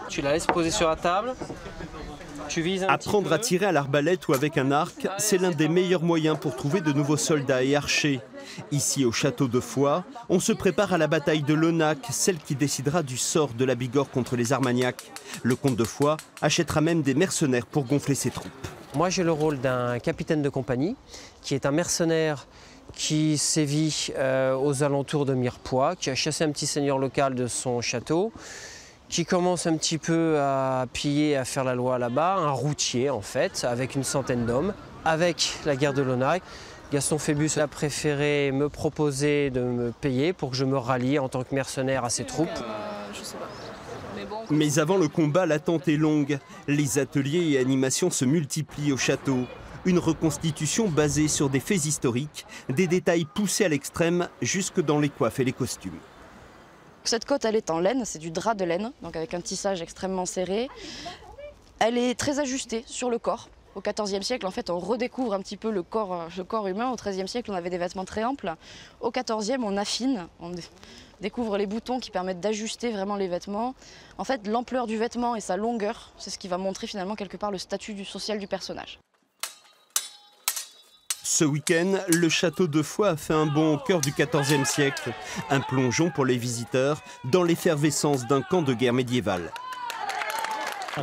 Tu la laisses poser sur la table. Tu vises un Apprendre à petit peu. tirer à l'arbalète ou avec un arc, c'est l'un des meilleurs moyens pour trouver de nouveaux soldats et archers. Ici, au château de Foix, on se prépare à la bataille de Lonac, celle qui décidera du sort de la Bigorre contre les Armagnacs. Le comte de Foix achètera même des mercenaires pour gonfler ses troupes. Moi, j'ai le rôle d'un capitaine de compagnie, qui est un mercenaire qui sévit aux alentours de Mirepoix, qui a chassé un petit seigneur local de son château, qui commence un petit peu à piller, à faire la loi là-bas, un routier en fait, avec une centaine d'hommes. Avec la guerre de Lonac, Gaston Phébus a préféré me proposer de me payer pour que je me rallie en tant que mercenaire à ses troupes. Je sais pas. Mais avant le combat, l'attente est longue. Les ateliers et animations se multiplient au château. Une reconstitution basée sur des faits historiques, des détails poussés à l'extrême, jusque dans les coiffes et les costumes. Cette cotte, elle est en laine, c'est du drap de laine, donc avec un tissage extrêmement serré. Elle est très ajustée sur le corps. Au XIVe siècle, en fait, on redécouvre un petit peu le corps humain. Au XIIIe siècle, on avait des vêtements très amples. Au XIVe, on affine, on découvre les boutons qui permettent d'ajuster vraiment les vêtements. En fait, l'ampleur du vêtement et sa longueur, c'est ce qui va montrer finalement quelque part le statut social du personnage. Ce week-end, le château de Foix a fait un bond au cœur du XIVe siècle. Un plongeon pour les visiteurs dans l'effervescence d'un camp de guerre médiéval.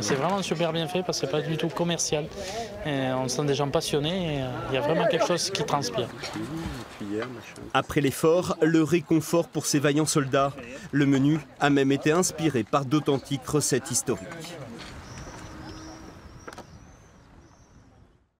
C'est vraiment super bien fait parce que c'est pas du tout commercial. Et on sent des gens passionnés et il y a vraiment quelque chose qui transpire. Après l'effort, le réconfort pour ces vaillants soldats. Le menu a même été inspiré par d'authentiques recettes historiques.